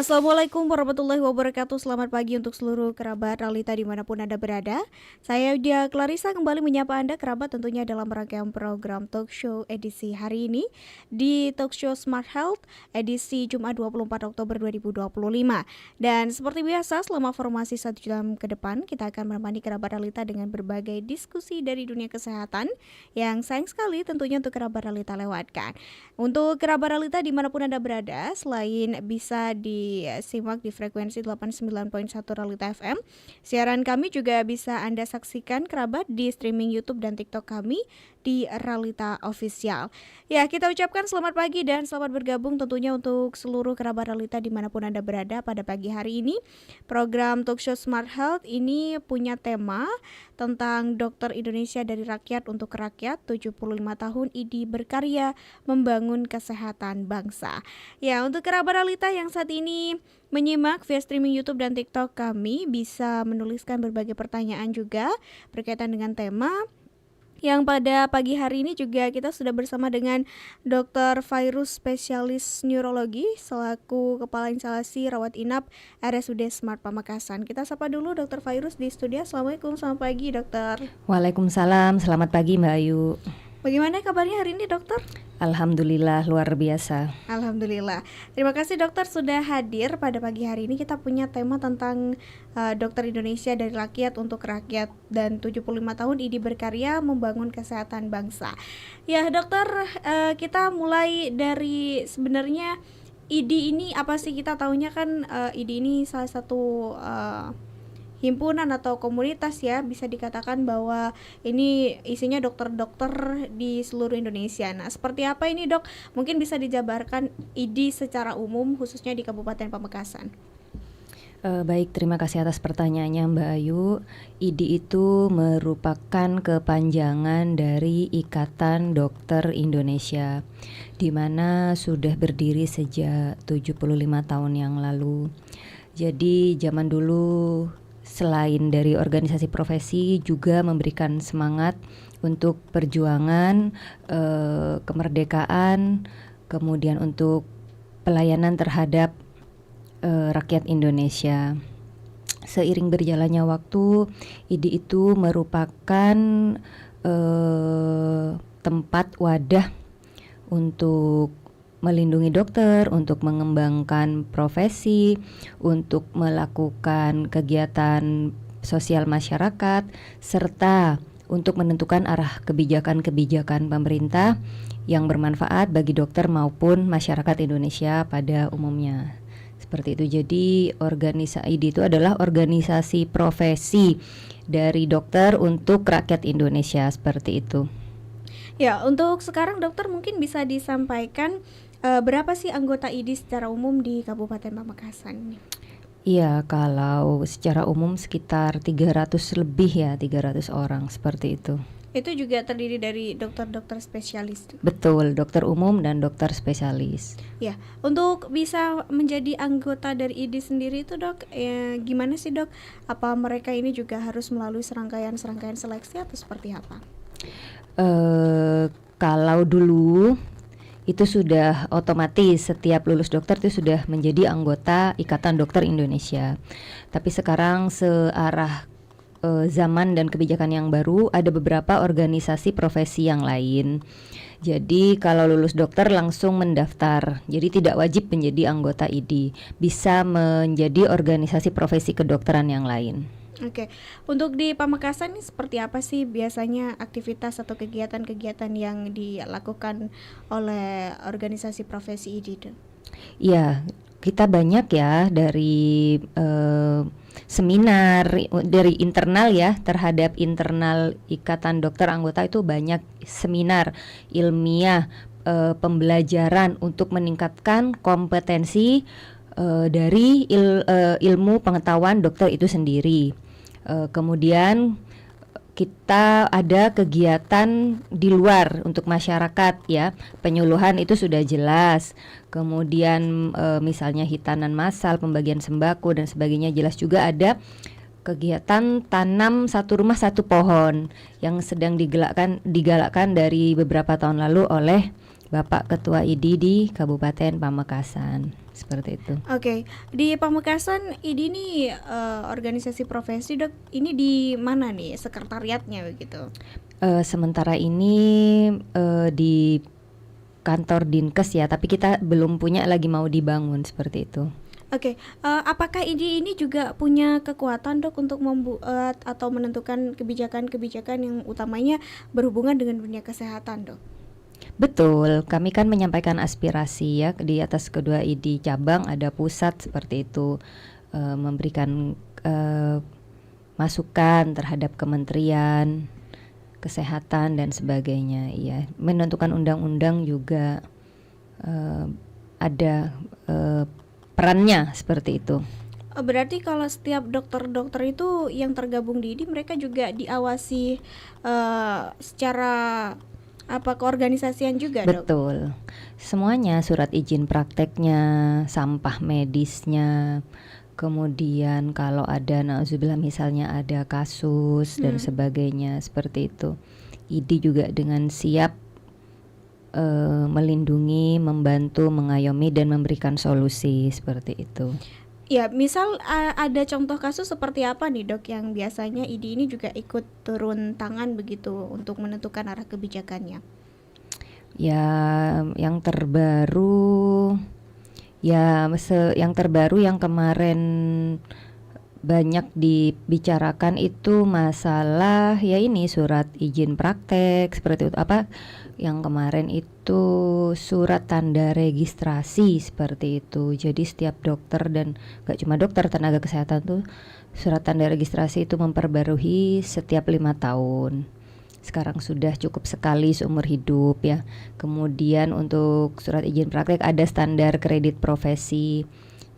Assalamualaikum warahmatullahi wabarakatuh. Selamat pagi untuk seluruh kerabat Realita dimanapun Anda berada. Saya Dia Clarissa kembali menyapa Anda kerabat tentunya dalam rangkaian program Talk Show edisi hari ini di Talk Show Smart Health edisi Jumat 24 Oktober 2025. Dan seperti biasa selama formasi 1 jam ke depan kita akan menemani kerabat Realita dengan berbagai diskusi dari dunia kesehatan yang sayang sekali tentunya untuk kerabat Realita lewatkan. Untuk kerabat Realita dimanapun Anda berada, selain bisa disimak di frekuensi 89.1 Realita FM, siaran kami juga bisa Anda saksikan kerabat di streaming YouTube dan TikTok kami di Realita Official. Ya, kita ucapkan selamat pagi dan selamat bergabung tentunya untuk seluruh kerabat Realita dimanapun Anda berada pada pagi hari ini. Program Talkshow Smart Health ini punya tema tentang Dokter Indonesia dari Rakyat untuk Rakyat, 75 tahun ID berkarya membangun kesehatan bangsa. Ya, untuk kerabat Realita yang saat ini menyimak via streaming YouTube dan TikTok kami bisa menuliskan berbagai pertanyaan juga berkaitan dengan tema yang pada pagi hari ini juga kita sudah bersama dengan Dr. Fairuz, spesialis neurologi selaku Kepala Instalasi Rawat Inap RSUD Smart Pamekasan. Kita sapa dulu Dr. Fairuz di studio. Assalamualaikum, selamat pagi dokter. Waalaikumsalam, selamat pagi Mbak Ayu. Bagaimana kabarnya hari ini dokter? Alhamdulillah luar biasa. Alhamdulillah. Terima kasih dokter sudah hadir pada pagi hari ini. Kita punya tema tentang Dokter Indonesia dari Rakyat untuk Rakyat dan 75 tahun ID berkarya membangun kesehatan bangsa. Ya dokter, kita mulai dari sebenarnya ID ini apa sih? Kita tahunya kan ID ini salah satu himpunan atau komunitas ya, bisa dikatakan bahwa ini isinya dokter-dokter di seluruh Indonesia. Nah, seperti apa ini dok? Mungkin bisa dijabarkan ID secara umum khususnya di Kabupaten Pamekasan. Baik, terima kasih atas pertanyaannya Mbak Ayu. ID itu merupakan kepanjangan dari Ikatan Dokter Indonesia, di mana sudah berdiri sejak 75 tahun yang lalu. Jadi zaman dulu selain dari organisasi profesi juga memberikan semangat untuk perjuangan kemerdekaan, kemudian untuk pelayanan terhadap rakyat Indonesia. Seiring berjalannya waktu, ID itu merupakan tempat wadah untuk melindungi dokter, untuk mengembangkan profesi, untuk melakukan kegiatan sosial masyarakat, serta untuk menentukan arah kebijakan-kebijakan pemerintah yang bermanfaat bagi dokter maupun masyarakat Indonesia pada umumnya. Seperti itu. Jadi organisasi ID itu adalah organisasi profesi dari dokter untuk rakyat Indonesia, seperti itu. Ya, untuk sekarang dokter mungkin bisa disampaikan berapa sih anggota ID secara umum di Kabupaten Pamekasan? Iya, kalau secara umum sekitar 300 lebih ya, 300 orang seperti itu. Itu juga terdiri dari dokter-dokter spesialis. Betul, dokter umum dan dokter spesialis. Ya, untuk bisa menjadi anggota dari ID sendiri itu dok, gimana sih dok? Apa mereka ini juga harus melalui serangkaian seleksi atau seperti apa? Kalau dulu itu sudah otomatis setiap lulus dokter itu sudah menjadi anggota Ikatan Dokter Indonesia. Tapi sekarang searah zaman dan kebijakan yang baru, ada beberapa organisasi profesi yang lain. Jadi kalau lulus dokter langsung mendaftar. Jadi tidak wajib menjadi anggota ID, bisa menjadi organisasi profesi kedokteran yang lain. Oke, untuk di Pamekasan ini seperti apa sih biasanya aktivitas atau kegiatan-kegiatan yang dilakukan oleh organisasi profesi ID? Ya, kita banyak ya dari seminar dari internal ya, terhadap internal Ikatan Dokter anggota itu banyak seminar ilmiah, pembelajaran untuk meningkatkan kompetensi dari ilmu pengetahuan dokter itu sendiri. Kemudian kita ada kegiatan di luar untuk masyarakat ya, penyuluhan itu sudah jelas. Kemudian misalnya hitanan massal, pembagian sembako dan sebagainya jelas. Juga ada kegiatan tanam satu rumah satu pohon yang sedang digalakkan dari beberapa tahun lalu oleh Bapak Ketua ID di Kabupaten Pamekasan, seperti itu. Oke, di Pamekasan ini organisasi profesi dok, ini di mana nih sekretariatnya begitu? Sementara ini di kantor Dinkes ya, tapi kita belum punya lagi, mau dibangun seperti itu. Oke, apakah ini juga punya kekuatan dok untuk membuat atau menentukan kebijakan-kebijakan yang utamanya berhubungan dengan dunia kesehatan dok? Betul, kami kan menyampaikan aspirasi ya di atas kedua ID cabang, ada pusat seperti itu, memberikan masukan terhadap kementerian kesehatan dan sebagainya. Ya, menentukan undang-undang juga ada perannya seperti itu. Berarti kalau setiap dokter-dokter itu yang tergabung di ID mereka juga diawasi secara keorganisasian juga dok? Betul, semuanya, surat izin prakteknya, sampah medisnya, kemudian kalau ada nauzubillah misalnya ada kasus dan sebagainya seperti itu. ID juga dengan siap melindungi, membantu, mengayomi dan memberikan solusi seperti itu. Ya, misal ada contoh kasus seperti apa nih dok yang biasanya ID ini juga ikut turun tangan begitu untuk menentukan arah kebijakannya? Ya, yang terbaru yang kemarin banyak dibicarakan itu masalah ya ini surat izin praktek seperti itu, yang kemarin itu surat tanda registrasi seperti itu. Jadi setiap dokter dan gak cuma dokter, tenaga kesehatan tuh surat tanda registrasi itu memperbarui setiap 5 tahun. Sekarang sudah cukup sekali seumur hidup ya. Kemudian untuk surat izin praktek ada standar kredit profesi,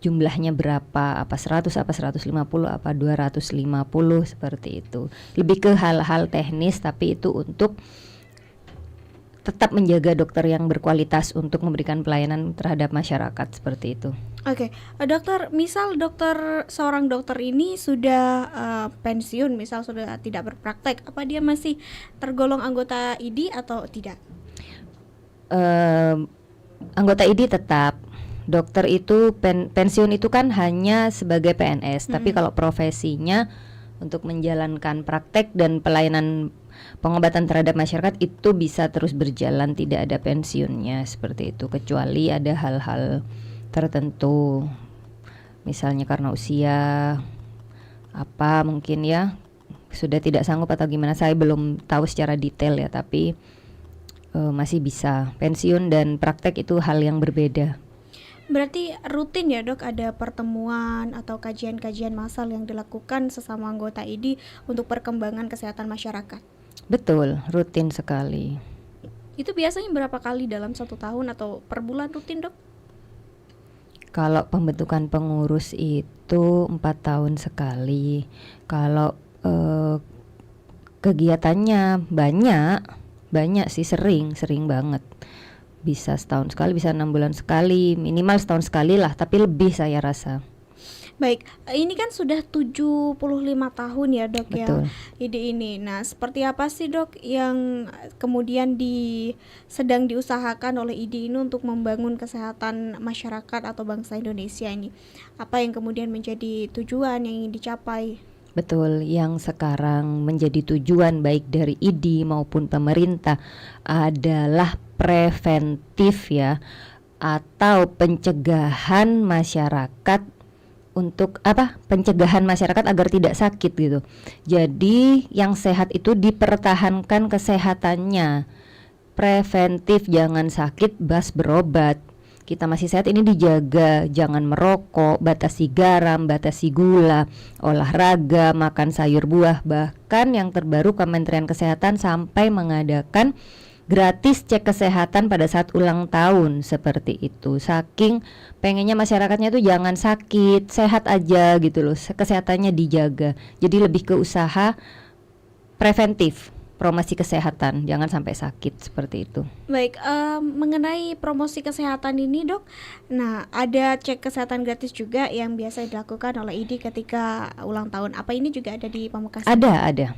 jumlahnya berapa, apa 100, apa 150, apa 250 seperti itu. Lebih ke hal-hal teknis, tapi itu untuk tetap menjaga dokter yang berkualitas untuk memberikan pelayanan terhadap masyarakat seperti itu. Oke, dokter, misal seorang dokter ini sudah pensiun, misal sudah tidak berpraktek, apa dia masih tergolong anggota ID atau tidak? Anggota ID tetap. Dokter itu pensiun itu kan hanya sebagai PNS, tapi kalau profesinya untuk menjalankan praktek dan pelayanan pengobatan terhadap masyarakat itu bisa terus berjalan, tidak ada pensiunnya seperti itu, kecuali ada hal-hal tertentu, misalnya karena usia mungkin ya sudah tidak sanggup atau gimana, saya belum tahu secara detail ya, tapi masih bisa. Pensiun dan praktek itu hal yang berbeda. Berarti rutin ya dok, ada pertemuan atau kajian-kajian massal yang dilakukan sesama anggota ID untuk perkembangan kesehatan masyarakat? Betul, rutin sekali. Itu biasanya berapa kali dalam 1 tahun atau per bulan rutin dok? Kalau pembentukan pengurus itu 4 tahun sekali. Kalau kegiatannya banyak sih, sering banget. Bisa setahun sekali, bisa 6 bulan sekali, minimal setahun sekali lah, tapi lebih saya rasa. Baik, ini kan sudah 75 tahun ya dok. Betul. Ya ide ini. Nah, seperti apa sih dok yang kemudian sedang diusahakan oleh ID ini untuk membangun kesehatan masyarakat atau bangsa Indonesia ini? Apa yang kemudian menjadi tujuan yang ingin dicapai? Betul, yang sekarang menjadi tujuan baik dari ID maupun pemerintah adalah preventif ya, atau pencegahan masyarakat untuk pencegahan masyarakat agar tidak sakit gitu. Jadi yang sehat itu dipertahankan kesehatannya, preventif, jangan sakit bas berobat. Kita masih sehat ini dijaga, jangan merokok, batasi garam, batasi gula, olahraga, makan sayur buah. Bahkan yang terbaru Kementerian Kesehatan sampai mengadakan gratis cek kesehatan pada saat ulang tahun seperti itu. Saking pengennya masyarakatnya tuh jangan sakit, sehat aja gitu loh, kesehatannya dijaga. Jadi lebih ke usaha preventif, promosi kesehatan, jangan sampai sakit seperti itu. Baik, mengenai promosi kesehatan ini dok, nah ada cek kesehatan gratis juga yang biasa dilakukan oleh ID ketika ulang tahun. Apa ini juga ada di Pamekasan? Ada.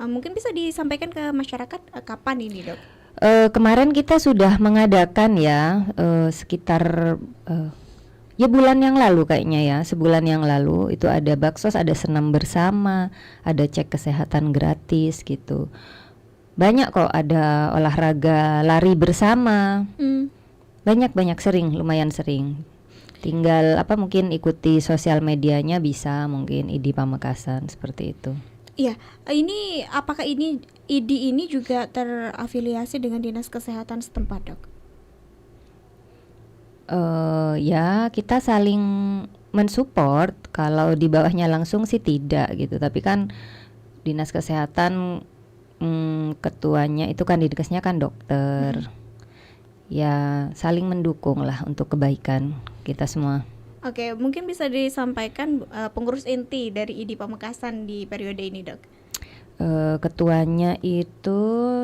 Mungkin bisa disampaikan ke masyarakat kapan ini dok? Kemarin kita sudah mengadakan ya sekitar ya bulan yang lalu kayaknya ya, sebulan yang lalu itu ada baksos, ada senam bersama, ada cek kesehatan gratis gitu. Banyak kok, ada olahraga lari bersama. Banyak sering, lumayan sering. Tinggal mungkin ikuti sosial medianya, bisa mungkin ID Pamekasan seperti itu. Iya, apakah ID ini juga terafiliasi dengan Dinas Kesehatan setempat, Dok? Ya kita saling mensupport. Kalau di bawahnya langsung sih tidak gitu, tapi kan Dinas Kesehatan ketuanya itu kan Dinkesnya kan dokter. Ya saling mendukung lah untuk kebaikan kita semua. Oke, mungkin bisa disampaikan pengurus inti dari ID Pamekasan di periode ini, Dok. Ketuanya itu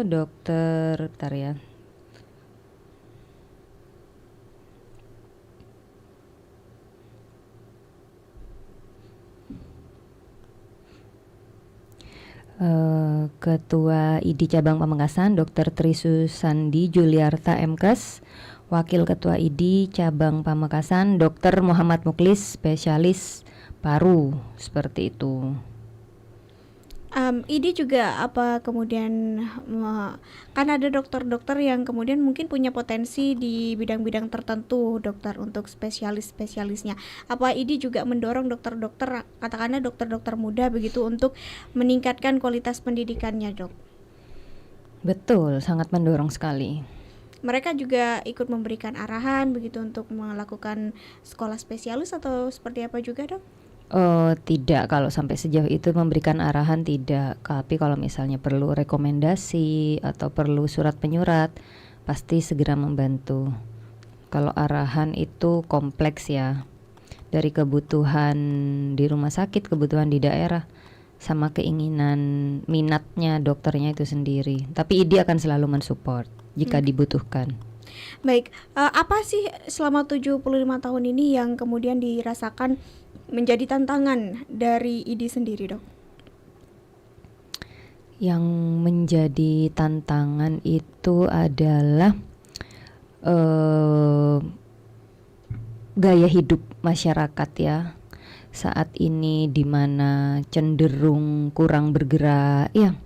dokter, bentar ya. Ketua ID Cabang Pamekasan Dr. Trisusandi Juliarta MKes, Wakil Ketua ID Cabang Pamekasan Dr. Muhammad Muklis, spesialis paru, seperti itu. ID juga kemudian kan ada dokter-dokter yang kemudian mungkin punya potensi di bidang-bidang tertentu, dokter, untuk spesialisnya. Apa ID juga mendorong dokter-dokter, katakanlah dokter-dokter muda begitu, untuk meningkatkan kualitas pendidikannya, Dok? Betul, sangat mendorong sekali. Mereka juga ikut memberikan arahan begitu untuk melakukan sekolah spesialis atau seperti apa juga, Dok? Tidak, kalau sampai sejauh itu memberikan arahan tidak. Tapi kalau misalnya perlu rekomendasi atau perlu surat penyurat, pasti segera membantu. Kalau arahan itu kompleks ya, dari kebutuhan di rumah sakit, kebutuhan di daerah, sama keinginan minatnya dokternya itu sendiri. Tapi ID akan selalu mensupport jika dibutuhkan. Baik, apa sih selama 75 tahun ini yang kemudian dirasakan menjadi tantangan dari ID sendiri, Dok? Yang menjadi tantangan itu adalah gaya hidup masyarakat ya. Saat ini di mana cenderung kurang bergerak ya,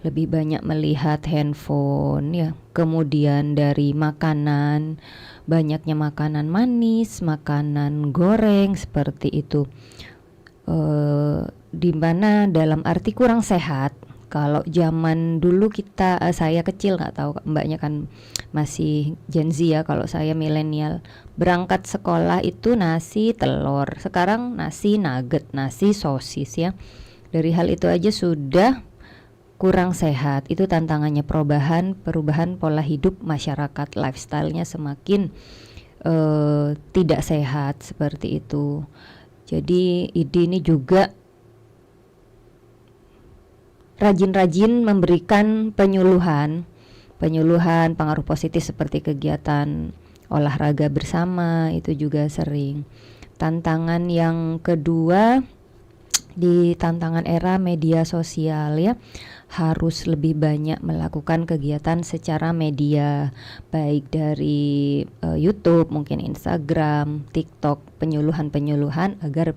lebih banyak melihat handphone ya. Kemudian dari makanan, banyaknya makanan manis, makanan goreng seperti itu. Di mana dalam arti kurang sehat. Kalau zaman dulu saya kecil, nggak tahu mbaknya kan masih Gen Z ya. Kalau saya milenial, berangkat sekolah itu nasi telur. Sekarang nasi nugget, nasi sosis ya. Dari hal itu aja sudah kurang sehat. Itu tantangannya, perubahan pola hidup masyarakat, lifestyle-nya semakin tidak sehat seperti itu. Jadi ini juga rajin-rajin memberikan penyuluhan pengaruh positif seperti kegiatan olahraga bersama, itu juga sering. Tantangan yang kedua, di tantangan era media sosial ya, harus lebih banyak melakukan kegiatan secara media, baik dari YouTube, mungkin Instagram, TikTok, penyuluhan agar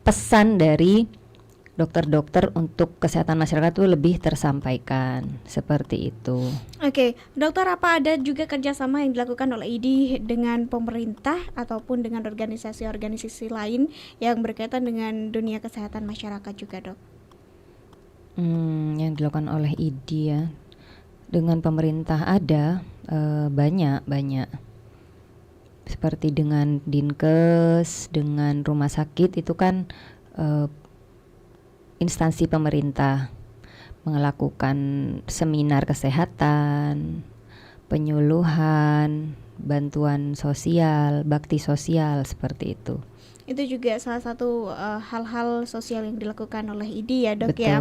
pesan dari dokter-dokter untuk kesehatan masyarakat itu lebih tersampaikan, seperti itu. Oke, dokter, apa ada juga kerjasama yang dilakukan oleh ID dengan pemerintah ataupun dengan organisasi-organisasi lain yang berkaitan dengan dunia kesehatan masyarakat juga, Dok? Yang dilakukan oleh ID ya, dengan pemerintah ada banyak, seperti dengan Dinkes, dengan rumah sakit, itu kan instansi pemerintah melakukan seminar kesehatan, penyuluhan, bantuan sosial, bakti sosial, seperti itu. Itu juga salah satu hal-hal sosial yang dilakukan oleh ID ya, Dok. Betul. Ya.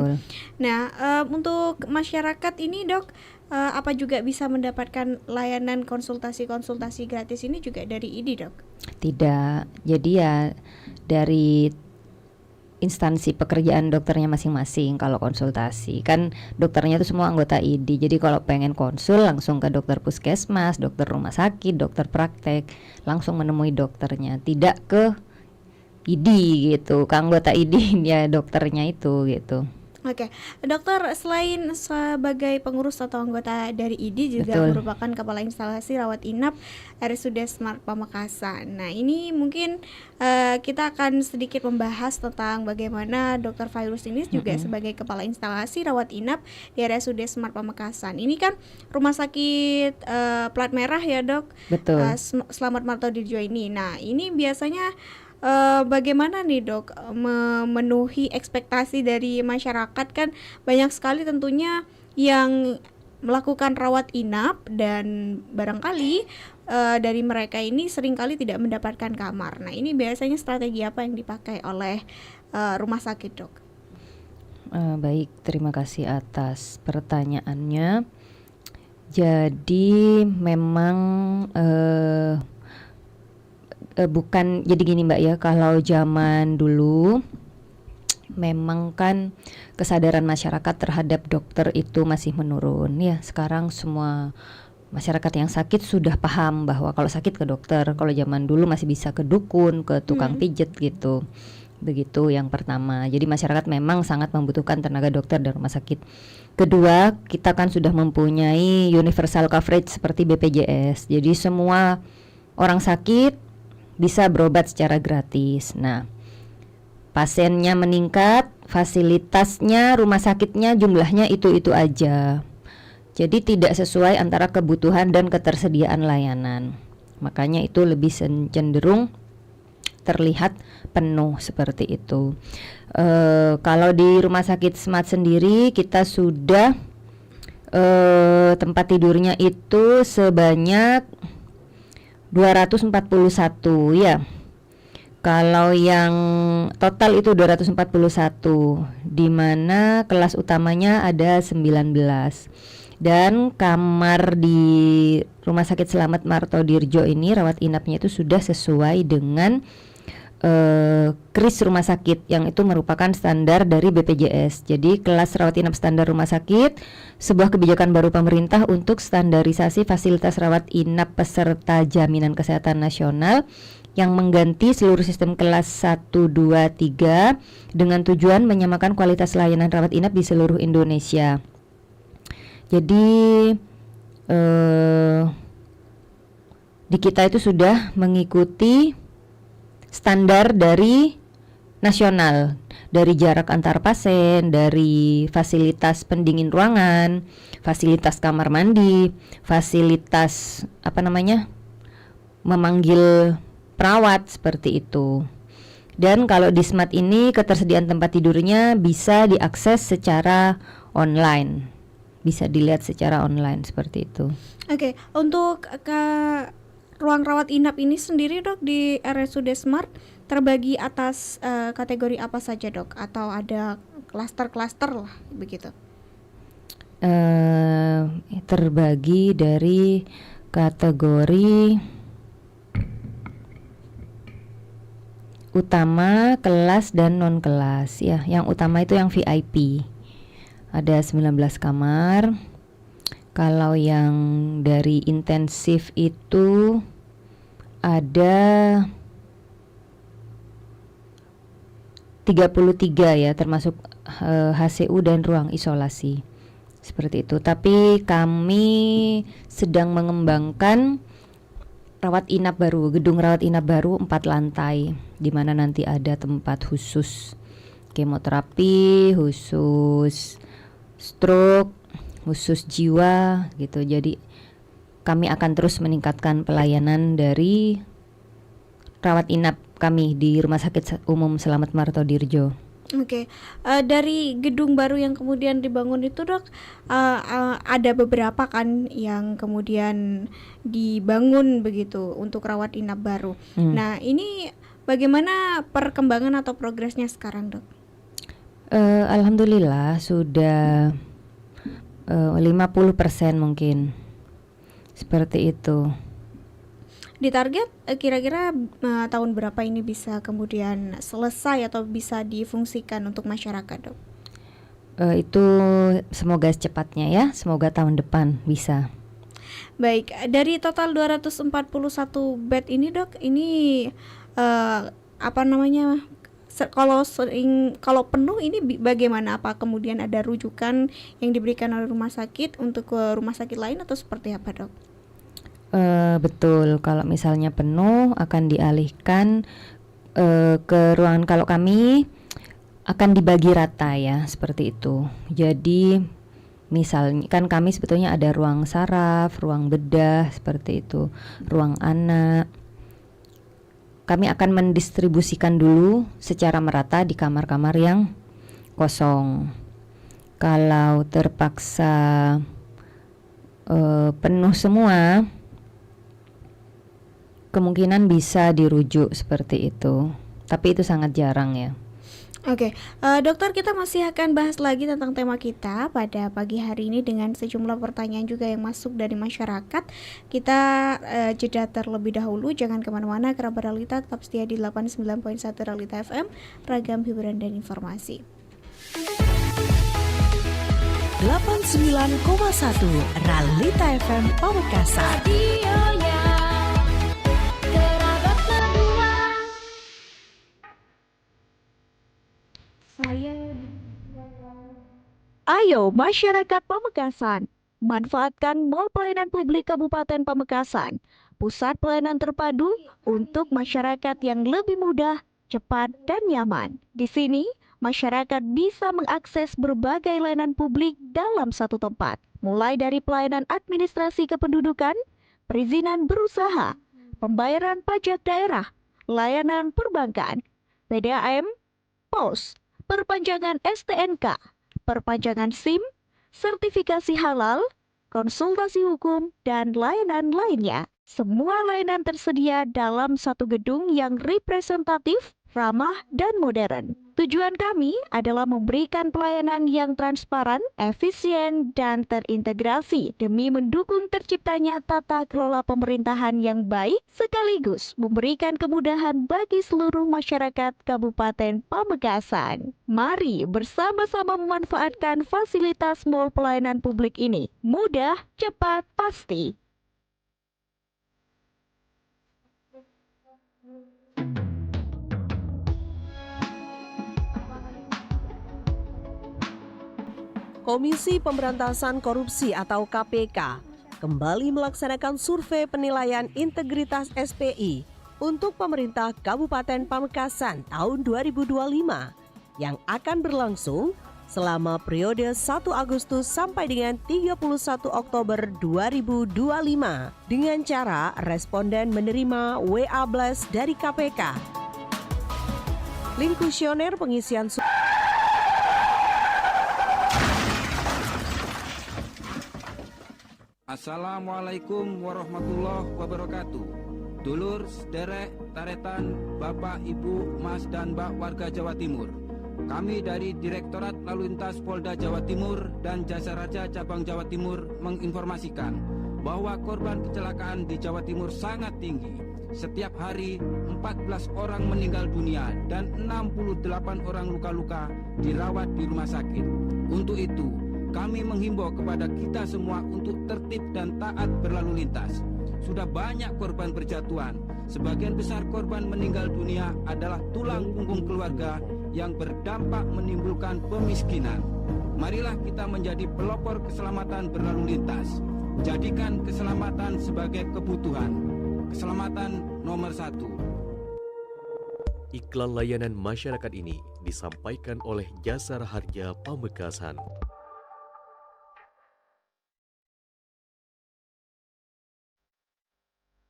Nah, untuk masyarakat ini, Dok, apa juga bisa mendapatkan layanan konsultasi gratis ini juga dari ID, Dok? Tidak. Jadi ya dari instansi pekerjaan dokternya masing-masing. Kalau konsultasi kan dokternya itu semua anggota ID. Jadi kalau pengen konsul langsung ke dokter puskesmas, dokter rumah sakit, dokter praktek, langsung menemui dokternya, tidak ke ID gitu, ke anggota ID ya dokternya itu gitu. Oke, dokter selain sebagai pengurus atau anggota dari ID juga Betul. merupakan kepala instalasi rawat inap RSUD Smart Pamekasan. Nah, ini mungkin kita akan sedikit membahas tentang bagaimana Dokter Fairuz ini juga sebagai kepala instalasi rawat inap di RSUD Smart Pamekasan. Ini kan rumah sakit plat merah ya, Dok. Betul. Slamet Martodirjo ini. Nah, ini biasanya bagaimana nih Dok memenuhi ekspektasi dari masyarakat, kan banyak sekali tentunya yang melakukan rawat inap dan barangkali dari mereka ini seringkali tidak mendapatkan kamar. Nah, ini biasanya strategi apa yang dipakai oleh rumah sakit, Dok? Baik, terima kasih atas pertanyaannya. Jadi memang bukan, jadi gini Mbak ya, kalau zaman dulu memang kan kesadaran masyarakat terhadap dokter itu masih menurun ya. Sekarang semua masyarakat yang sakit sudah paham bahwa kalau sakit ke dokter. Kalau zaman dulu masih bisa ke dukun, ke tukang pijet gitu. Begitu yang pertama. Jadi masyarakat memang sangat membutuhkan tenaga dokter dan rumah sakit. Kedua, kita kan sudah mempunyai universal coverage seperti BPJS. Jadi semua orang sakit bisa berobat secara gratis. Nah, pasiennya meningkat, fasilitasnya, rumah sakitnya jumlahnya itu-itu aja. Jadi tidak sesuai antara kebutuhan dan ketersediaan layanan. Makanya itu lebih cenderung terlihat penuh seperti itu. Kalau di rumah sakit Smart sendiri kita sudah tempat tidurnya itu sebanyak 241 ya. Kalau yang total itu 241, di mana kelas utamanya ada 19. Dan kamar di Rumah Sakit Slamet Martodirjo ini rawat inapnya itu sudah sesuai dengan KRIS rumah sakit yang itu merupakan standar dari BPJS. Jadi kelas rawat inap standar rumah sakit, sebuah kebijakan baru pemerintah untuk standarisasi fasilitas rawat inap peserta jaminan kesehatan nasional yang mengganti seluruh sistem kelas 1, 2, 3 dengan tujuan menyamakan kualitas layanan rawat inap di seluruh Indonesia. Jadi di kita itu sudah mengikuti standar dari nasional, dari jarak antar pasien, dari fasilitas pendingin ruangan, fasilitas kamar mandi, fasilitas memanggil perawat seperti itu. Dan kalau di Smart ini ketersediaan tempat tidurnya bisa diakses secara online, bisa dilihat secara online seperti itu. Oke, untuk ruang rawat inap ini sendiri Dok di RSUD Smart terbagi atas kategori apa saja Dok? Atau ada klaster-klaster lah begitu? Terbagi dari kategori utama, kelas dan non kelas ya. Yang utama itu yang VIP. Ada 19 kamar. Kalau yang dari intensif itu ada 33 ya, termasuk HCU dan ruang isolasi. Seperti itu. Tapi kami sedang mengembangkan rawat inap baru, gedung rawat inap baru 4 lantai, di mana nanti ada tempat khusus kemoterapi, khusus stroke, khusus jiwa gitu. Jadi kami akan terus meningkatkan pelayanan dari rawat inap kami di Rumah Sakit Umum Slamet Martodirjo. Oke, dari gedung baru yang kemudian dibangun itu Dok, ada beberapa kan yang kemudian dibangun begitu untuk rawat inap baru. Nah, ini bagaimana perkembangan atau progresnya sekarang Dok? Alhamdulillah sudah 50% mungkin, seperti itu. Ditarget kira-kira tahun berapa ini bisa kemudian selesai atau bisa difungsikan untuk masyarakat, Dok? Itu semoga secepatnya ya, semoga tahun depan bisa. Baik, dari total 241 bed ini, Dok, ini eh, apa namanya? Kalau penuh ini bagaimana? Apa kemudian ada rujukan yang diberikan oleh rumah sakit untuk ke rumah sakit lain atau seperti apa, Dok? Betul, kalau misalnya penuh akan dialihkan ke ruangan, kalau kami akan dibagi rata ya, seperti itu. Jadi misalnya kan kami sebetulnya ada ruang saraf, ruang bedah seperti itu, ruang anak. Kami akan mendistribusikan dulu secara merata di kamar-kamar yang kosong. Kalau terpaksa penuh semua, kemungkinan bisa dirujuk seperti itu. Tapi itu sangat jarang ya. Oke, dokter, kita masih akan bahas lagi tentang tema kita pada pagi hari ini dengan sejumlah pertanyaan juga yang masuk dari masyarakat. Kita jeda terlebih dahulu, jangan kemana-mana, kerabat Realita tetap setia di 89.1 Realita FM, ragam hiburan dan informasi. 89,1 Realita FM Pamekasan. Ayo masyarakat Pamekasan, manfaatkan Mall Pelayanan Publik Kabupaten Pamekasan, pusat pelayanan terpadu untuk masyarakat yang lebih mudah, cepat, dan nyaman. Di sini, masyarakat bisa mengakses berbagai layanan publik dalam satu tempat, mulai dari pelayanan administrasi kependudukan, perizinan berusaha, pembayaran pajak daerah, layanan perbankan, PDAM, POS, perpanjangan STNK, perpanjangan SIM, sertifikasi halal, konsultasi hukum, dan layanan lainnya. Semua layanan tersedia dalam satu gedung yang representatif, ramah, dan modern. Tujuan kami adalah memberikan pelayanan yang transparan, efisien, dan terintegrasi demi mendukung terciptanya tata kelola pemerintahan yang baik sekaligus memberikan kemudahan bagi seluruh masyarakat Kabupaten Pamekasan. Mari bersama-sama memanfaatkan fasilitas Mall Pelayanan Publik ini. Mudah, cepat, pasti. Komisi Pemberantasan Korupsi atau KPK kembali melaksanakan survei penilaian integritas SPI untuk pemerintah Kabupaten Pamekasan tahun 2025 yang akan berlangsung selama periode 1 Agustus sampai dengan 31 Oktober 2025 dengan cara responden menerima WA Blast dari KPK. Link kuesioner pengisian Assalamualaikum warahmatullahi wabarakatuh. Dulur, sederek, taretan, Bapak, Ibu, Mas, dan Mbak warga Jawa Timur. Kami dari Direktorat Lalu Lintas Polda Jawa Timur dan Jasa Raja Cabang Jawa Timur menginformasikan bahwa korban kecelakaan di Jawa Timur sangat tinggi. Setiap hari 14 orang meninggal dunia dan 68 orang luka-luka dirawat di rumah sakit. Untuk itu, kami menghimbau kepada kita semua untuk tertib dan taat berlalu lintas. Sudah banyak korban berjatuhan. Sebagian besar korban meninggal dunia adalah tulang punggung keluarga yang berdampak menimbulkan pemiskinan. Marilah kita menjadi pelopor keselamatan berlalu lintas. Jadikan keselamatan sebagai kebutuhan. Keselamatan nomor 1. Iklan layanan masyarakat ini disampaikan oleh Jasa Harja Pamekasan.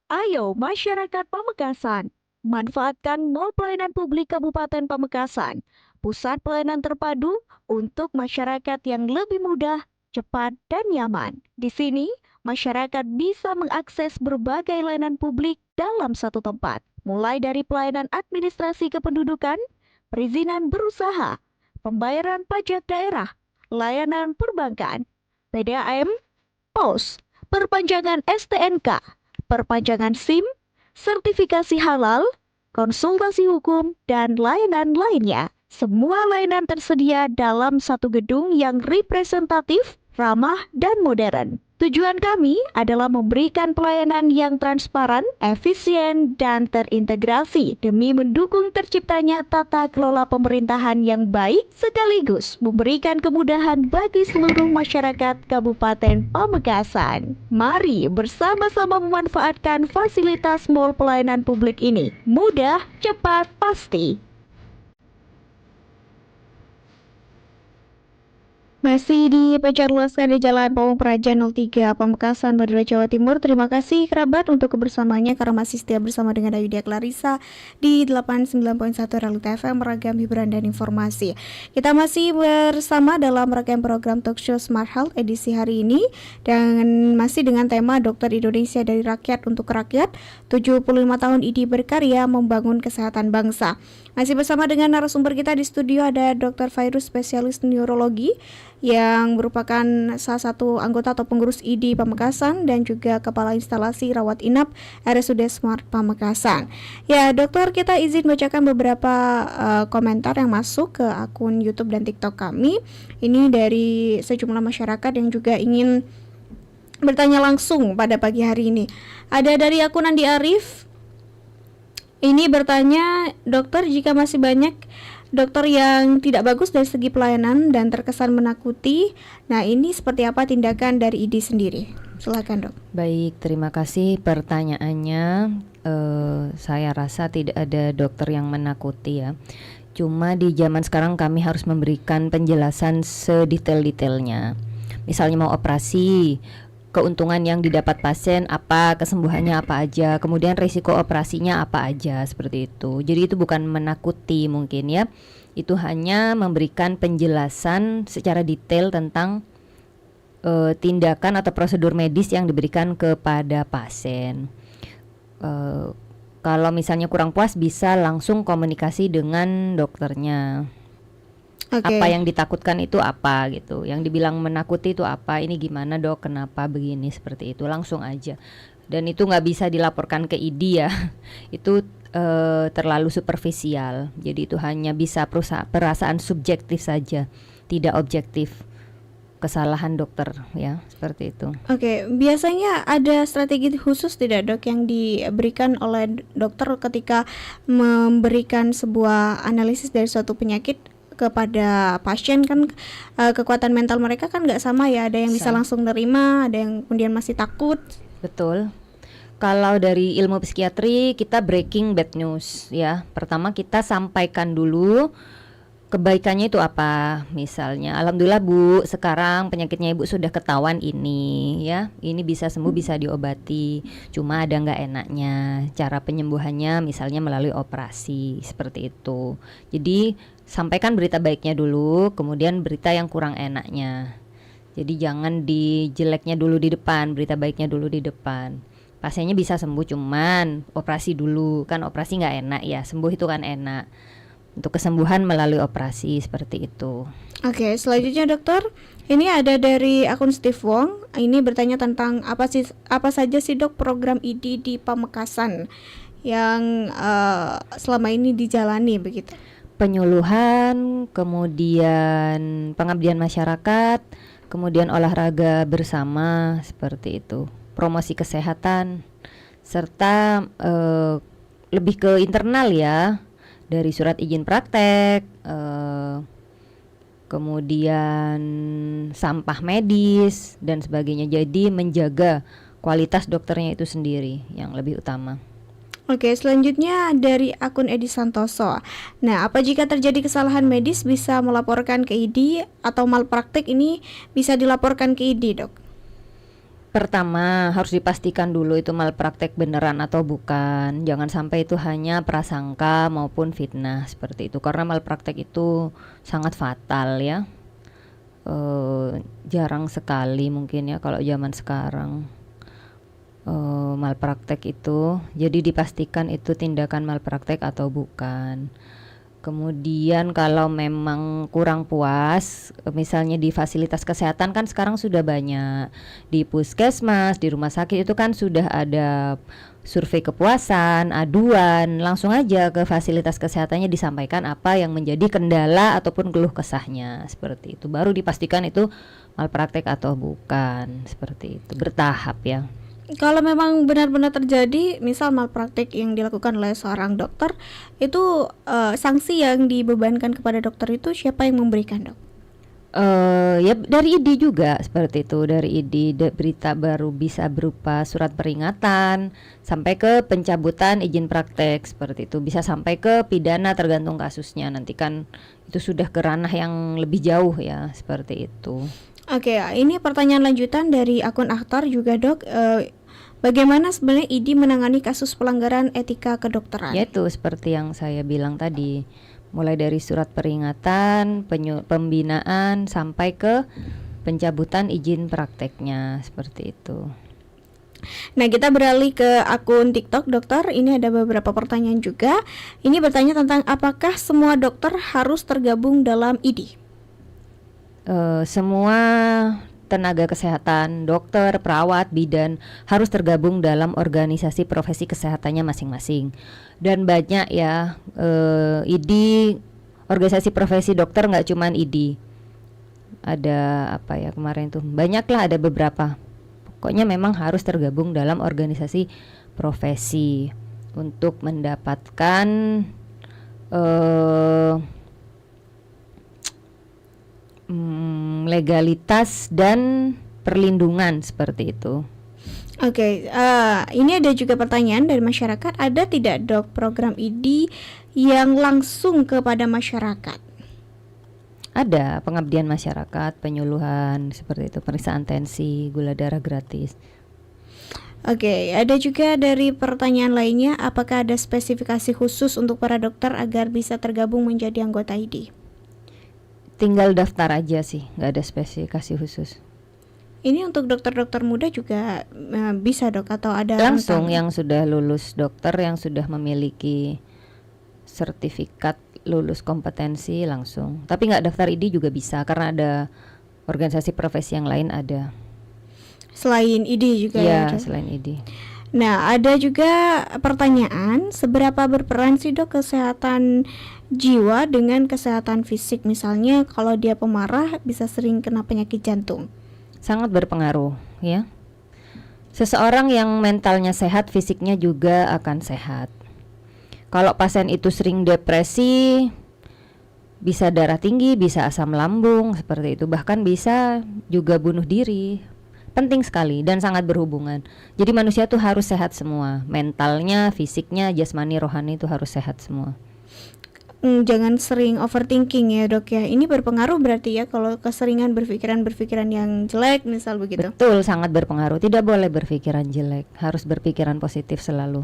Ayo masyarakat Pamekasan, manfaatkan Mall Pelayanan Publik Kabupaten Pamekasan, pusat pelayanan terpadu untuk masyarakat yang lebih mudah, cepat, dan nyaman. Di sini, masyarakat bisa mengakses berbagai layanan publik dalam satu tempat, mulai dari pelayanan administrasi kependudukan, perizinan berusaha, pembayaran pajak daerah, layanan perbankan, PDAM, POS, perpanjangan STNK, perpanjangan SIM, sertifikasi halal, konsultasi hukum, dan layanan lainnya. Semua layanan tersedia dalam satu gedung yang representatif, ramah, dan modern. Tujuan kami adalah memberikan pelayanan yang transparan, efisien, dan terintegrasi demi mendukung terciptanya tata kelola pemerintahan yang baik sekaligus memberikan kemudahan bagi seluruh masyarakat Kabupaten Pamekasan. Mari bersama-sama memanfaatkan fasilitas mall pelayanan publik ini. Mudah, cepat, pasti. Masih di Pecar Luaskan di Jalan Pawang Praja 03 Pamekasan, Madura, Jawa Timur. Terima kasih kerabat untuk kebersamaannya karena masih setia bersama dengan Ayudia Clarissa di 89.1 Realita FM, meragam hiburan dan informasi. Kita masih bersama dalam rangkaian program Talk Show Smart Health edisi hari ini dan masih dengan tema Dokter Indonesia dari Rakyat untuk Rakyat, 75 tahun ID berkarya membangun kesehatan bangsa. Masih bersama dengan narasumber kita di studio ada Dr. Fairuz, spesialis neurologi yang merupakan salah satu anggota atau pengurus ID Pamekasan dan juga Kepala Instalasi Rawat Inap RSUD Smart Pamekasan. Ya dokter, kita izin bacakan beberapa komentar yang masuk ke akun YouTube dan TikTok kami. Ini dari sejumlah masyarakat yang juga ingin bertanya langsung pada pagi hari ini. Ada dari akun Andi Arif. Ini bertanya, dokter, jika masih banyak dokter yang tidak bagus dari segi pelayanan dan terkesan menakuti, nah ini seperti apa tindakan dari ID sendiri? Silakan dok. Baik, terima kasih pertanyaannya. Saya rasa tidak ada dokter yang menakuti ya. Cuma di zaman sekarang kami harus memberikan penjelasan sedetail-detailnya. Misalnya mau operasi, keuntungan yang didapat pasien apa, kesembuhannya apa aja, kemudian risiko operasinya apa aja, seperti itu. Jadi itu bukan menakuti mungkin ya, itu hanya memberikan penjelasan secara detail tentang tindakan atau prosedur medis yang diberikan kepada pasien. Kalau misalnya kurang puas bisa langsung komunikasi dengan dokternya. Okay. Apa yang ditakutkan itu apa gitu, yang dibilang menakuti itu apa, ini gimana dok, kenapa begini, seperti itu, langsung aja. Dan itu nggak bisa dilaporkan ke ID ya, itu terlalu superficial. Jadi itu hanya bisa perasaan subjektif saja, tidak objektif. Kesalahan dokter ya, seperti itu. Oke, biasanya ada strategi khusus tidak dok yang diberikan oleh dokter ketika memberikan sebuah analisis dari suatu penyakit kepada pasien? Kan kekuatan mental mereka kan nggak sama ya, ada yang bisa langsung nerima, ada yang kemudian masih takut. Betul. Kalau dari ilmu psikiatri kita breaking bad news ya. Pertama kita sampaikan dulu kebaikannya itu apa. Misalnya, alhamdulillah Bu, sekarang penyakitnya Ibu sudah ketahuan ini ya. Ini bisa sembuh, bisa diobati. Cuma ada nggak enaknya. Cara penyembuhannya misalnya melalui operasi, seperti itu. Jadi sampaikan berita baiknya dulu, kemudian berita yang kurang enaknya. Jadi jangan di jeleknya dulu di depan, berita baiknya dulu di depan. Pasiennya bisa sembuh, cuman operasi dulu. Kan operasi nggak enak ya, sembuh itu kan enak. Untuk kesembuhan melalui operasi, seperti itu. Oke, selanjutnya dokter, ini ada dari akun Steve Wong. Ini bertanya tentang apa saja sih dok program ID di Pamekasan yang selama ini dijalani begitu? Penyuluhan, kemudian pengabdian masyarakat, kemudian olahraga bersama, seperti itu. Promosi kesehatan, serta lebih ke internal ya, dari surat izin praktek, kemudian sampah medis dan sebagainya. Jadi menjaga kualitas dokternya itu sendiri yang lebih utama. Oke, selanjutnya dari akun Edi Santoso. Nah, apa jika terjadi kesalahan medis bisa melaporkan ke ID atau malpraktik ini bisa dilaporkan ke ID, dok? Pertama harus dipastikan dulu itu malpraktek beneran atau bukan. Jangan sampai itu hanya prasangka maupun fitnah, seperti itu. Karena malpraktek itu sangat fatal ya. Jarang sekali mungkin ya kalau zaman sekarang malpraktek itu. Jadi dipastikan itu tindakan malpraktek atau bukan. Kemudian kalau memang kurang puas, misalnya di fasilitas kesehatan kan sekarang sudah banyak, di puskesmas, di rumah sakit itu kan sudah ada survei kepuasan, aduan, langsung aja ke fasilitas kesehatannya disampaikan apa yang menjadi kendala ataupun keluh kesahnya, seperti itu. Baru dipastikan itu malpraktek atau bukan, seperti itu. Bertahap ya. Kalau memang benar-benar terjadi, misal malpraktik yang dilakukan oleh seorang dokter, itu sanksi yang dibebankan kepada dokter itu siapa yang memberikan, Dok? Ya dari ID juga seperti itu. Dari ID berita baru bisa berupa surat peringatan sampai ke pencabutan izin praktek, seperti itu. Bisa sampai ke pidana tergantung kasusnya. Nanti kan itu sudah ke ranah yang lebih jauh ya, seperti itu. Oke, ini pertanyaan lanjutan dari akun Akhtar juga, Dok. Bagaimana sebenarnya ID menangani kasus pelanggaran etika kedokteran? Yaitu seperti yang saya bilang tadi, mulai dari surat peringatan, pembinaan sampai ke pencabutan izin prakteknya, seperti itu. Nah, kita beralih ke akun TikTok, Dokter. Ini ada beberapa pertanyaan juga. Ini bertanya tentang apakah semua dokter harus tergabung dalam ID? Semua tenaga kesehatan, dokter, perawat, bidan harus tergabung dalam organisasi profesi kesehatannya masing-masing. Dan banyak ya ID, organisasi profesi dokter nggak cuman ID. Ada apa ya kemarin tuh, banyaklah, ada beberapa. Pokoknya memang harus tergabung dalam organisasi profesi untuk mendapatkan legalitas dan perlindungan, seperti itu. Oke, ini ada juga pertanyaan dari masyarakat. Ada tidak, Dok, program ID yang langsung kepada masyarakat? Ada pengabdian masyarakat, penyuluhan, seperti itu, pemeriksaan tensi, gula darah gratis. Oke, ada juga dari pertanyaan lainnya, apakah ada spesifikasi khusus untuk para dokter agar bisa tergabung menjadi anggota ID? Tinggal daftar aja sih, nggak ada spesifikasi khusus. Ini untuk dokter-dokter muda juga bisa, Dok, atau ada Langsung rentang? yang sudah lulus dokter, yang sudah memiliki sertifikat lulus kompetensi langsung. Tapi nggak daftar ID juga bisa, karena ada organisasi profesi yang lain ada. Selain ID juga ya, Ya, Dok? selain ID. Nah, ada juga pertanyaan, seberapa berperan sih, Dok, kesehatan jiwa dengan kesehatan fisik? Misalnya kalau dia pemarah bisa sering kena penyakit jantung. Sangat berpengaruh ya. Seseorang yang mentalnya sehat, fisiknya juga akan sehat. Kalau pasien itu sering depresi, bisa darah tinggi, bisa asam lambung, seperti itu. Bahkan bisa juga bunuh diri. Penting sekali dan sangat berhubungan. Jadi manusia tuh harus sehat semua. Mentalnya, fisiknya, jasmani, rohani itu harus sehat semua. Jangan sering overthinking ya, Dok ya. Ini berpengaruh berarti ya kalau keseringan berpikiran yang jelek misal begitu. Betul, sangat berpengaruh. Tidak boleh berpikiran jelek, harus berpikiran positif selalu.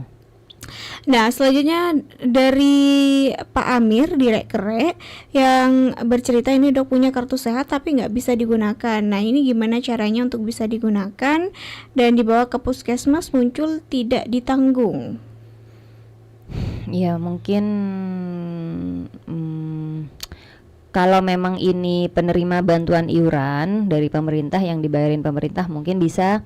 Nah, selanjutnya dari Pak Amir di Rekere yang bercerita, ini Dok punya kartu sehat tapi nggak bisa digunakan. Nah, ini gimana caranya untuk bisa digunakan dan dibawa ke puskesmas muncul tidak ditanggung? Ya mungkin kalau memang ini penerima bantuan iuran dari pemerintah yang dibayarin pemerintah, mungkin bisa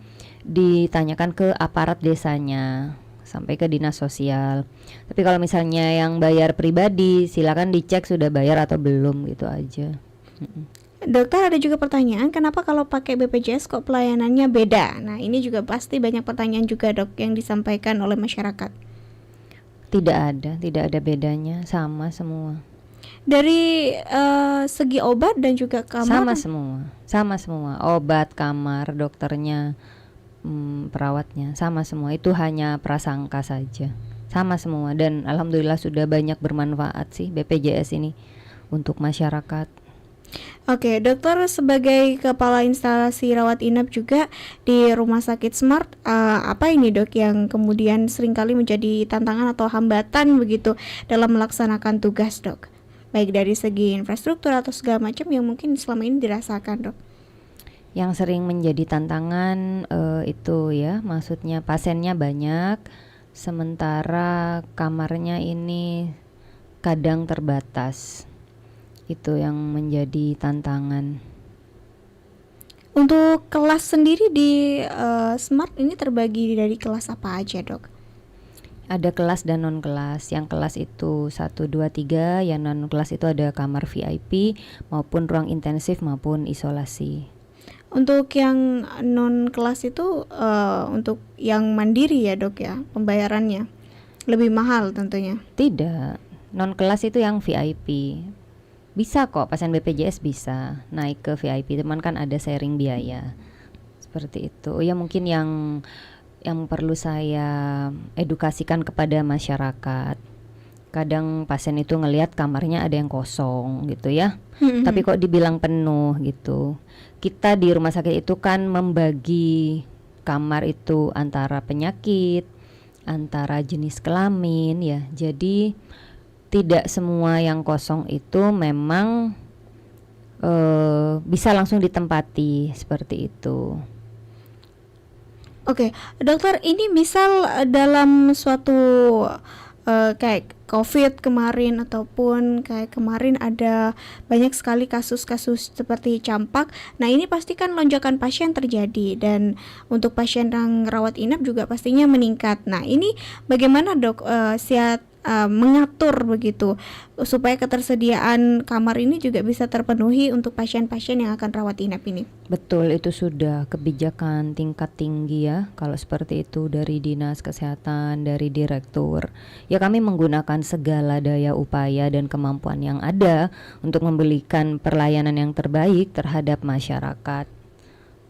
ditanyakan ke aparat desanya sampai ke dinas sosial. Tapi kalau misalnya yang bayar pribadi, silakan dicek sudah bayar atau belum, gitu aja. Dokter, ada juga pertanyaan, kenapa kalau pakai BPJS kok pelayanannya beda? Nah, ini juga pasti banyak pertanyaan juga, Dok, yang disampaikan oleh masyarakat. Tidak ada bedanya, sama semua. Dari segi obat dan juga kamar Sama semua. Obat, kamar, dokternya, perawatnya, sama semua. Itu hanya prasangka saja. Sama semua, dan alhamdulillah sudah banyak bermanfaat sih BPJS ini untuk masyarakat. Oke, dokter sebagai kepala instalasi rawat inap juga di Rumah Sakit Smart, apa ini, Dok, yang kemudian seringkali menjadi tantangan atau hambatan begitu dalam melaksanakan tugas, Dok? Baik dari segi infrastruktur atau segala macam yang mungkin selama ini dirasakan, Dok. Yang sering menjadi tantangan itu ya, maksudnya pasiennya banyak, sementara kamarnya ini kadang terbatas. Itu yang menjadi tantangan. Untuk kelas sendiri di Smart ini terbagi dari kelas apa aja, Dok? Ada kelas dan non kelas. Yang kelas itu 1, 2, 3, yang non kelas itu ada kamar VIP maupun ruang intensif maupun isolasi. Untuk yang non kelas itu untuk yang mandiri ya dok ya, pembayarannya lebih mahal tentunya. Tidak, non kelas itu yang VIP. Bisa kok, pasien BPJS bisa naik ke VIP, teman kan ada sharing biaya. Seperti itu. Ya mungkin yang perlu saya edukasikan kepada masyarakat. Kadang pasien itu ngelihat kamarnya ada yang kosong gitu ya. Tapi kok dibilang penuh gitu. Kita di rumah sakit itu kan membagi kamar itu antara penyakit, antara jenis kelamin ya. Jadi tidak semua yang kosong itu memang bisa langsung ditempati seperti itu. Oke, dokter, ini misal dalam suatu kayak COVID kemarin ataupun kayak kemarin ada banyak sekali kasus-kasus seperti campak. Nah, ini pasti kan lonjakan pasien terjadi dan untuk pasien yang rawat inap juga pastinya meningkat. Nah, ini bagaimana dok mengatur begitu supaya ketersediaan kamar ini juga bisa terpenuhi untuk pasien-pasien yang akan rawat inap ini? Betul, itu sudah kebijakan tingkat tinggi ya. Kalau seperti itu dari Dinas Kesehatan, dari Direktur. Ya kami menggunakan segala daya upaya dan kemampuan yang ada untuk memberikan pelayanan yang terbaik terhadap masyarakat.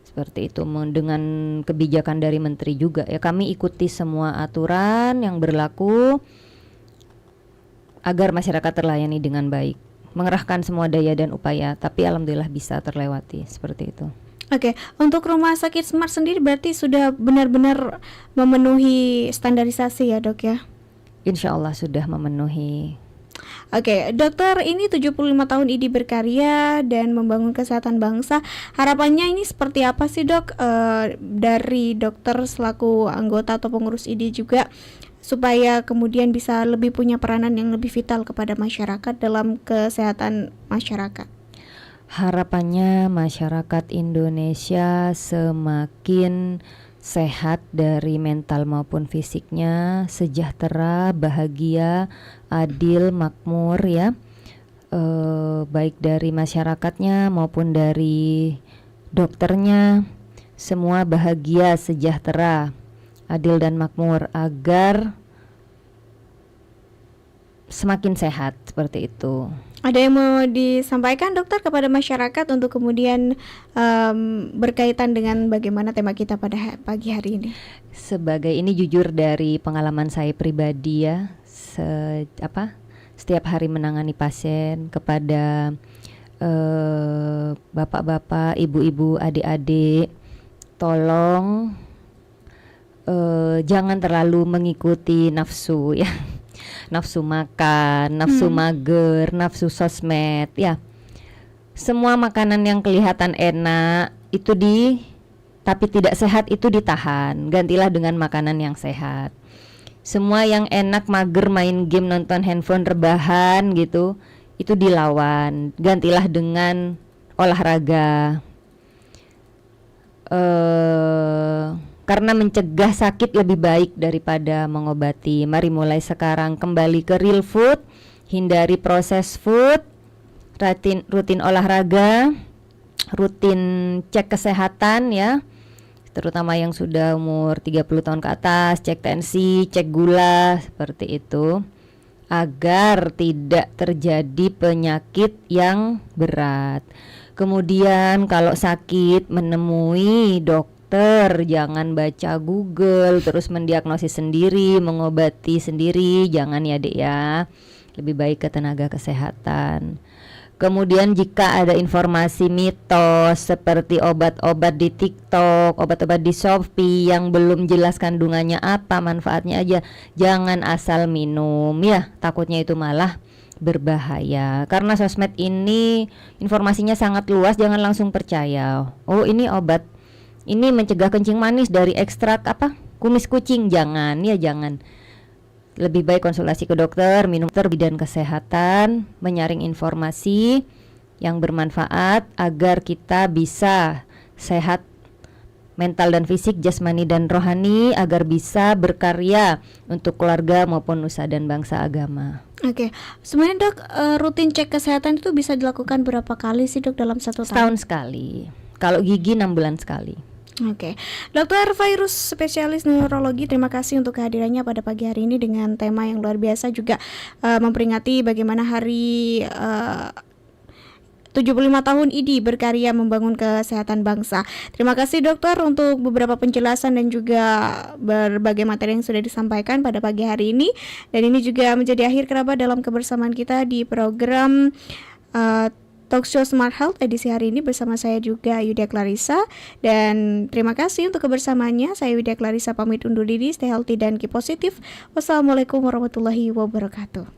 Seperti itu, dengan kebijakan dari Menteri juga. Ya kami ikuti semua aturan yang berlaku agar masyarakat terlayani dengan baik, mengerahkan semua daya dan upaya, tapi alhamdulillah bisa terlewati seperti itu. Oke, untuk rumah sakit Smart sendiri berarti sudah benar-benar memenuhi standarisasi ya dok ya? Insya Allah sudah memenuhi. Oke, dokter, ini 75 tahun ID berkarya dan membangun kesehatan bangsa. Harapannya ini seperti apa sih dok, dari dokter selaku anggota atau pengurus ID juga, supaya kemudian bisa lebih punya peranan yang lebih vital kepada masyarakat dalam kesehatan masyarakat? Harapannya masyarakat Indonesia semakin sehat dari mental maupun fisiknya, sejahtera, bahagia, adil, makmur ya, baik dari masyarakatnya maupun dari dokternya, semua bahagia, sejahtera, adil dan makmur agar semakin sehat seperti itu. Ada yang mau disampaikan dokter kepada masyarakat untuk kemudian berkaitan dengan bagaimana tema kita pada pagi hari ini? Sebagai ini jujur dari pengalaman saya pribadi ya, setiap hari menangani pasien kepada bapak-bapak, ibu-ibu, adik-adik, tolong jangan terlalu mengikuti nafsu ya. Nafsu makan, nafsu mager, nafsu sosmed ya. Semua makanan yang kelihatan enak itu tapi tidak sehat itu ditahan. Gantilah dengan makanan yang sehat. Semua yang enak, mager, main game, nonton handphone, rebahan gitu, itu dilawan. Gantilah dengan olahraga. Karena mencegah sakit lebih baik daripada mengobati. Mari mulai sekarang kembali ke real food, hindari proses food, rutin olahraga, rutin cek kesehatan ya, terutama yang sudah umur 30 tahun ke atas, cek tensi, cek gula, seperti itu, agar tidak terjadi penyakit yang berat. Kemudian kalau sakit menemui dokter, jangan baca Google terus mendiagnosis sendiri, mengobati sendiri, jangan ya dek ya. Lebih baik ke tenaga kesehatan. Kemudian jika ada informasi mitos seperti obat-obat di TikTok, obat-obat di Shopee yang belum jelas kandungannya apa, manfaatnya aja, jangan asal minum ya, takutnya itu malah berbahaya. Karena sosmed ini informasinya sangat luas, jangan langsung percaya. Oh ini obat, ini mencegah kencing manis dari ekstrak kumis kucing, jangan ya, jangan. Lebih baik konsultasi ke dokter, minum bidang kesehatan, menyaring informasi yang bermanfaat agar kita bisa sehat mental dan fisik, jasmani dan rohani agar bisa berkarya untuk keluarga maupun nusa dan bangsa agama. Oke, sebenarnya dok, rutin cek kesehatan itu bisa dilakukan berapa kali sih dok dalam satu tahun? Setahun sekali. Kalau gigi 6 bulan sekali. Oke, Dokter Fairuz, spesialis neurologi, terima kasih untuk kehadirannya pada pagi hari ini dengan tema yang luar biasa, juga memperingati bagaimana hari 75 tahun IDI berkarya membangun kesehatan bangsa. Terima kasih dokter untuk beberapa penjelasan dan juga berbagai materi yang sudah disampaikan pada pagi hari ini. Dan ini juga menjadi akhir kerabat dalam kebersamaan kita di program Talkshow Smart Health edisi hari ini bersama saya juga Yudia Clarissa. Dan terima kasih untuk kebersamaannya. Saya Yudia Clarissa pamit undur diri. Stay healthy dan keep positif. Wassalamualaikum warahmatullahi wabarakatuh.